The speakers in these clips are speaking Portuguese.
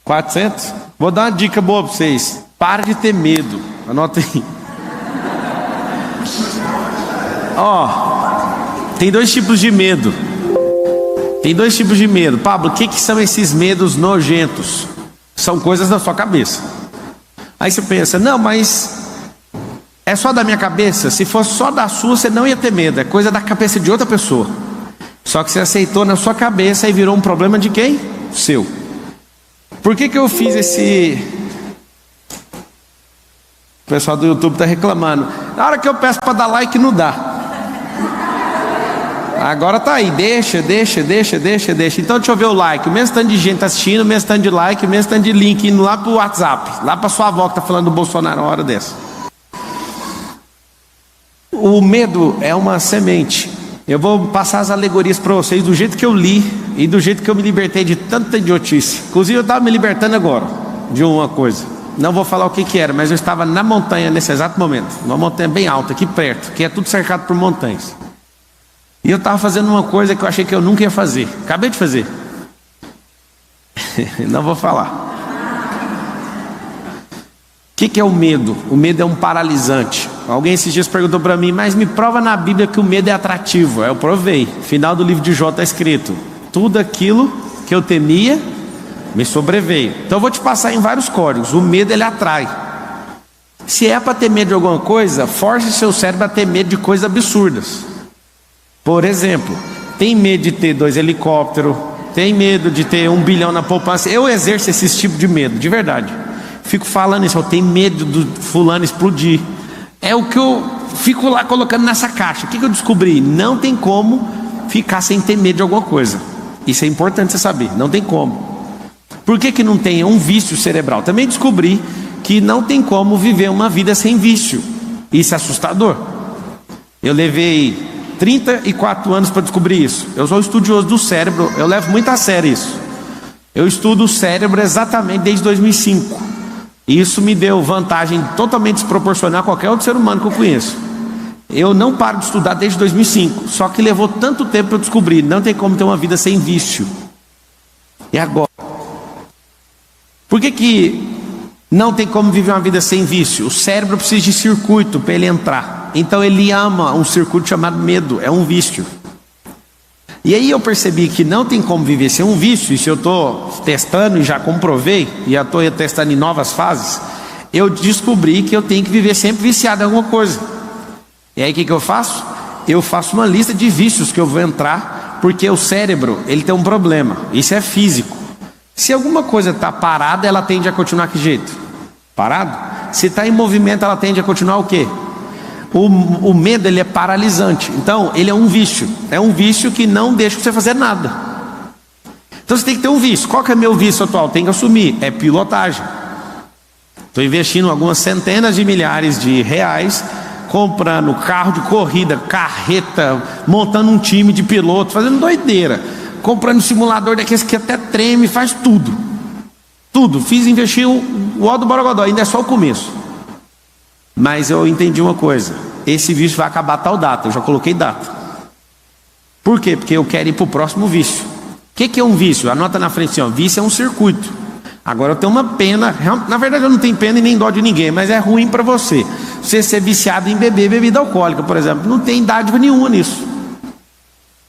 400? Vou dar uma dica boa para vocês. Para de ter medo. Anota aí. Tem dois tipos de medo. Pablo, o que são esses medos nojentos? São coisas da sua cabeça. Aí você pensa, não, mas é só da minha cabeça? Se fosse só da sua, você não ia ter medo. É coisa da cabeça de outra pessoa. Só que você aceitou na sua cabeça e virou um problema de quem? Seu. Por que eu fiz esse... O pessoal do YouTube está reclamando. Na hora que eu peço para dar like, não dá. Agora tá aí, deixa. Então deixa eu ver o like. O mesmo tanto de gente assistindo, o mesmo tanto de like, o mesmo tanto de link indo lá pro WhatsApp, lá pra sua avó que tá falando do Bolsonaro uma hora dessa. O medo é uma semente. Eu vou passar as alegorias para vocês do jeito que eu li e do jeito que eu me libertei de tanta idiotice. Inclusive eu estava me libertando agora de uma coisa. Não vou falar o que era, mas eu estava na montanha nesse exato momento. Uma montanha bem alta, aqui perto, que é tudo cercado por montanhas. E eu estava fazendo uma coisa que eu achei que eu nunca ia fazer. Acabei de fazer. Não vou falar. O que é o medo? O medo é um paralisante. Alguém esses dias perguntou para mim, mas me prova na Bíblia que o medo é atrativo. Eu provei. Final do livro de Jó está escrito: tudo aquilo que eu temia me sobreveio. Então eu vou te passar em vários códigos. O medo, ele atrai. Se é para ter medo de alguma coisa, force seu cérebro a ter medo de coisas absurdas. Por exemplo, tem medo de ter 2 helicópteros, tem medo de ter 1 bilhão na poupança. Eu exerço esse tipo de medo, de verdade. Fico falando isso, eu tenho medo do fulano explodir. É o que eu fico lá colocando nessa caixa. O que eu descobri? Não tem como ficar sem ter medo de alguma coisa. Isso é importante você saber, não tem como. Por que não tem? É um vício cerebral. Também descobri que não tem como viver uma vida sem vício. Isso é assustador. Eu levei 34 anos para descobrir isso. Eu sou estudioso do cérebro, eu levo muito a sério isso. Eu estudo o cérebro exatamente desde 2005. E isso me deu vantagem totalmente desproporcional a qualquer outro ser humano que eu conheço. Eu não paro de estudar desde 2005. Só que levou tanto tempo para eu descobrir. Não tem como ter uma vida sem vício. E agora? Por que não tem como viver uma vida sem vício? O cérebro precisa de circuito para ele entrar. Então ele ama um circuito chamado medo. É um vício. E aí eu percebi que não tem como viver sem um vício. E se eu estou testando e já comprovei, e já estou testando em novas fases, eu descobri que eu tenho que viver sempre viciado em alguma coisa. E aí o que eu faço? Eu faço uma lista de vícios que eu vou entrar, porque o cérebro, ele tem um problema. Isso é físico. Se alguma coisa está parada, ela tende a continuar que jeito? Parado? Se está em movimento, ela tende a continuar o quê? O medo, ele é paralisante. Então ele é um vício. É um vício que não deixa você fazer nada. Então você tem que ter um vício. Qual que é meu vício atual? Tem que assumir. É pilotagem. Estou investindo algumas centenas de milhares de reais, comprando carro de corrida, carreta, montando um time de piloto, fazendo doideira, comprando simulador daqueles que até treme, faz tudo. Tudo. Investi o ó do Borogodó. Ainda é só o começo. Mas eu entendi uma coisa: esse vício vai acabar tal data. Eu já coloquei data. Por quê? Porque eu quero ir para o próximo vício. O que é um vício? Anota na frente assim, ó. Vício é um circuito. Agora eu tenho uma pena. Na verdade eu não tenho pena e nem dó de ninguém, mas é ruim para você. Você ser viciado em beber bebida alcoólica, por exemplo, não tem dádiva nenhuma nisso.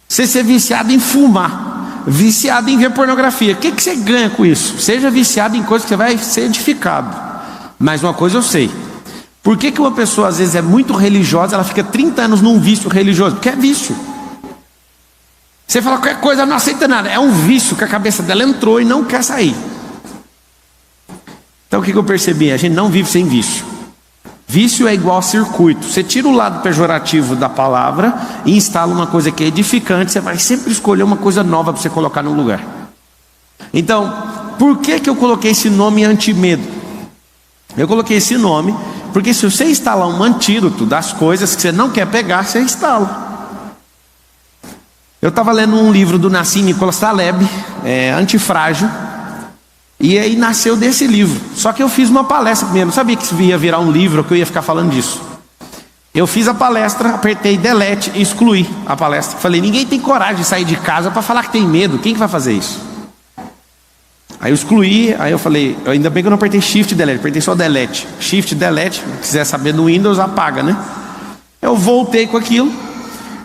Você ser viciado em fumar, viciado em ver pornografia, o que você ganha com isso? Seja viciado em coisas que você vai ser edificado. Mas uma coisa eu sei: por que uma pessoa às vezes é muito religiosa, ela fica 30 anos num vício religioso? Porque é vício. Você fala qualquer coisa, ela não aceita nada. É um vício que a cabeça dela entrou e não quer sair. Então o que eu percebi? A gente não vive sem vício. Vício é igual a circuito. Você tira o lado pejorativo da palavra e instala uma coisa que é edificante. Você vai sempre escolher uma coisa nova para você colocar no lugar. Então, por que eu coloquei esse nome anti-medo? Eu coloquei esse nome porque se você instalar um antídoto das coisas que você não quer pegar, você instala. Eu estava lendo um livro do Nassim Nicholas Taleb, Antifrágil, e aí nasceu desse livro. Só que eu fiz uma palestra primeiro, não sabia que isso ia virar um livro, que eu ia ficar falando disso. Eu fiz a palestra, apertei delete e excluí a palestra. Falei, ninguém tem coragem de sair de casa para falar que tem medo. Quem que vai fazer isso? Aí eu excluí, aí eu falei, ainda bem que eu não apertei Shift e Delete, apertei só Delete. Shift, Delete, se quiser saber no Windows, apaga, né? Eu voltei com aquilo,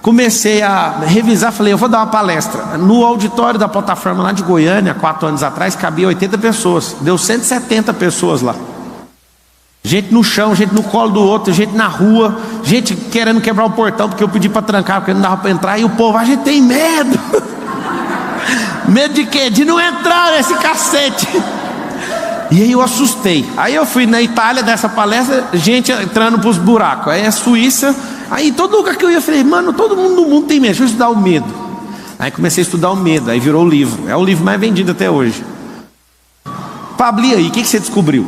comecei a revisar, falei, eu vou dar uma palestra. No auditório da plataforma lá de Goiânia, 4 anos atrás, cabia 80 pessoas. Deu 170 pessoas lá. Gente no chão, gente no colo do outro, gente na rua, gente querendo quebrar o portão, porque eu pedi para trancar, porque não dava para entrar, e o povo, a gente tem medo. Medo de quê? De não entrar nesse cacete. E aí eu assustei. Aí eu fui na Itália dessa palestra, gente entrando pros buracos. Aí a Suíça, aí todo lugar que eu ia, eu falei, mano, todo mundo no mundo tem medo, deixa eu estudar o medo. Aí comecei a estudar o medo, aí virou o livro. É o livro mais vendido até hoje. Pablo, e aí, o que você descobriu?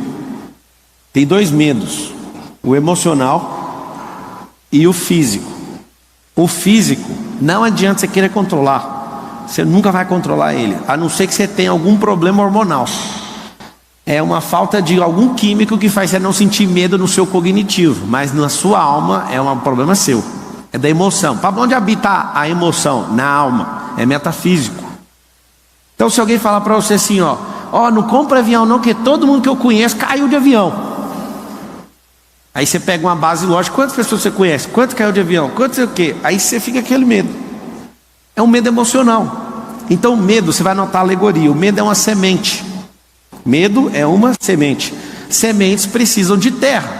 Tem 2 medos: o emocional e o físico. O físico, não adianta você querer controlar. Você nunca vai controlar ele, a não ser que você tenha algum problema hormonal. É uma falta de algum químico que faz você não sentir medo no seu cognitivo, mas na sua alma é um problema seu. É da emoção. Para onde habita a emoção? Na alma. É metafísico. Então se alguém falar para você assim, ó, não compra avião não, porque todo mundo que eu conheço caiu de avião. Aí você pega uma base lógica, quantas pessoas você conhece? Quanto caiu de avião? Quanto sei o quê? Aí você fica aquele medo. É um medo emocional. Então o medo, você vai notar a alegoria, o medo é uma semente. Medo é uma semente. Sementes precisam de terra.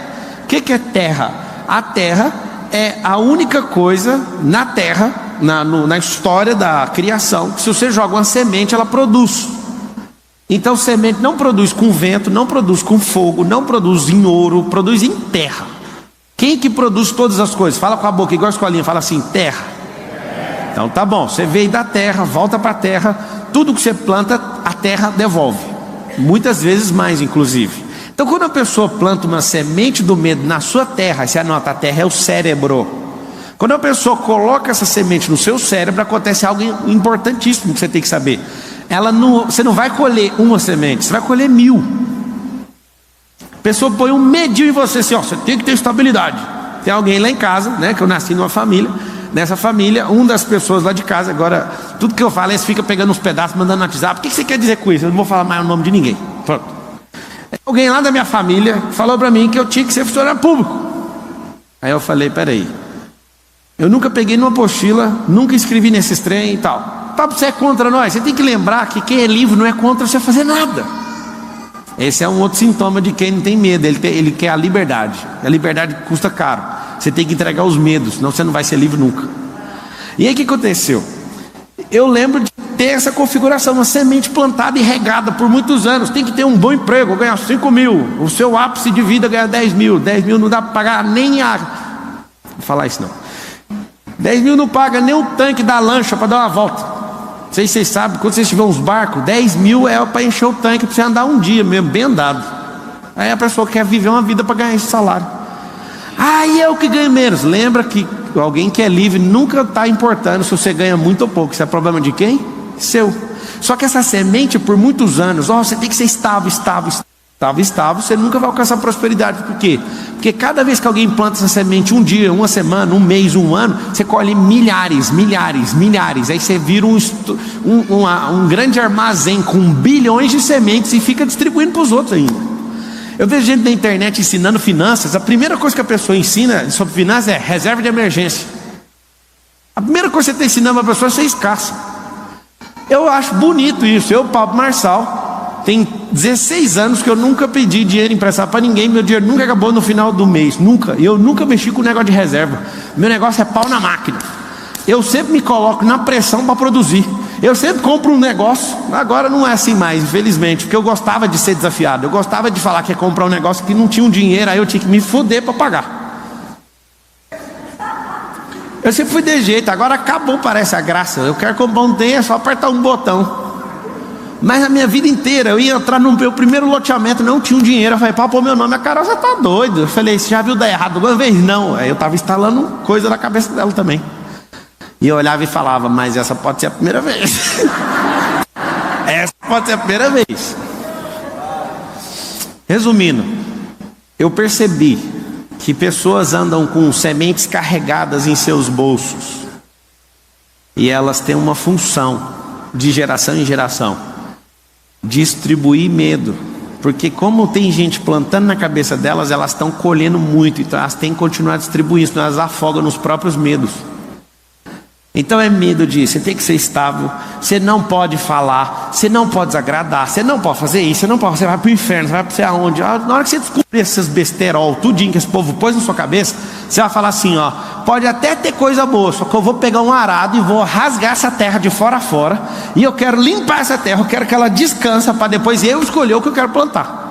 O que é terra? A terra é a única coisa na terra, na história da criação, que se você joga uma semente, ela produz. Então semente não produz com vento, não produz com fogo, não produz em ouro, produz em terra. Quem que produz todas as coisas? Fala com a boca, igual a escolinha, fala assim, terra. Então tá bom, você veio da terra, volta para a terra, tudo que você planta, a terra devolve. Muitas vezes mais, inclusive. Então quando a pessoa planta uma semente do medo na sua terra, você anota, a terra é o cérebro. Quando a pessoa coloca essa semente no seu cérebro, acontece algo importantíssimo que você tem que saber. Você não vai colher uma semente, você vai colher 1000. A pessoa põe um medinho em você, assim, você tem que ter estabilidade. Tem alguém lá em casa, né, que eu nasci numa família. Nessa família, uma das pessoas lá de casa, agora, tudo que eu falo, eles ficam pegando uns pedaços, mandando no WhatsApp. O que você quer dizer com isso? Eu não vou falar mais o nome de ninguém. Pronto. Alguém lá da minha família falou para mim que eu tinha que ser funcionário público. Aí eu falei, peraí, eu nunca peguei numa apostila, nunca escrevi nesses trem e tal. Você é contra nós? Você tem que lembrar que quem é livre não é contra você fazer nada. Esse é um outro sintoma de quem não tem medo, ele quer a liberdade. A liberdade custa caro. Você tem que entregar os medos, senão você não vai ser livre nunca. E aí o que aconteceu? Eu lembro de ter essa configuração, uma semente plantada e regada por muitos anos. Tem que ter um bom emprego, ganhar 5 mil. O seu ápice de vida ganhar 10 mil. 10 mil não dá para pagar nem a... Vou falar isso não. 10 mil não paga nem o tanque da lancha para dar uma volta. Não sei se vocês sabem, quando vocês tiverem uns barcos, 10 mil é para encher o tanque, para você andar um dia mesmo, bem andado. Aí a pessoa quer viver uma vida para ganhar esse salário. E eu que ganho menos. Lembra que alguém que é livre nunca está importando se você ganha muito ou pouco. Isso é problema de quem? Seu. Só que essa semente, por muitos anos, você tem que ser estável, você nunca vai alcançar prosperidade. Por quê? Porque cada vez que alguém planta essa semente, um dia, uma semana, um mês, um ano, você colhe milhares. Aí você vira um grande armazém com bilhões de sementes e fica distribuindo para os outros ainda. Eu vejo gente na internet ensinando finanças. A primeira coisa que a pessoa ensina sobre finanças é reserva de emergência. A primeira coisa que você está ensinando para a pessoa é ser escassa. Eu acho bonito isso. Eu, Pablo Marçal, tem 16 anos que eu nunca pedi dinheiro emprestado para ninguém. Meu dinheiro nunca acabou no final do mês. Nunca. Eu nunca mexi com o negócio de reserva. Meu negócio é pau na máquina. Eu sempre me coloco na pressão para produzir. Eu sempre compro um negócio. Agora não é assim mais, infelizmente, porque eu gostava de ser desafiado. Eu gostava de falar que ia comprar um negócio que não tinha um dinheiro, aí eu tinha que me foder para pagar. Eu sempre fui de jeito. Agora acabou, parece a graça. Eu quero comprar um trem, é só apertar um botão. Mas a minha vida inteira eu ia entrar no meu primeiro loteamento, não tinha um dinheiro. Eu falei, pô, meu nome, a Carol, você tá doido. Eu falei, você já viu dar errado alguma vez? Não. Aí eu tava instalando coisa na cabeça dela também. E eu olhava e falava, mas essa pode ser a primeira vez. Essa pode ser a primeira vez. Resumindo, eu percebi que pessoas andam com sementes carregadas em seus bolsos. E elas têm uma função de geração em geração. Distribuir medo. Porque como tem gente plantando na cabeça delas, elas estão colhendo muito, então elas têm que continuar distribuindo, senão elas afogam nos próprios medos. Então é medo de, você tem que ser estável, você não pode falar, você não pode desagradar, você não pode fazer isso, você vai para o inferno, você vai para sei aonde. Na hora que você descobrir esses besterol, tudinho que esse povo pôs na sua cabeça, você vai falar assim, ó, pode até ter coisa boa, só que eu vou pegar um arado e vou rasgar essa terra de fora a fora, e eu quero limpar essa terra, eu quero que ela descanse para depois eu escolher o que eu quero plantar.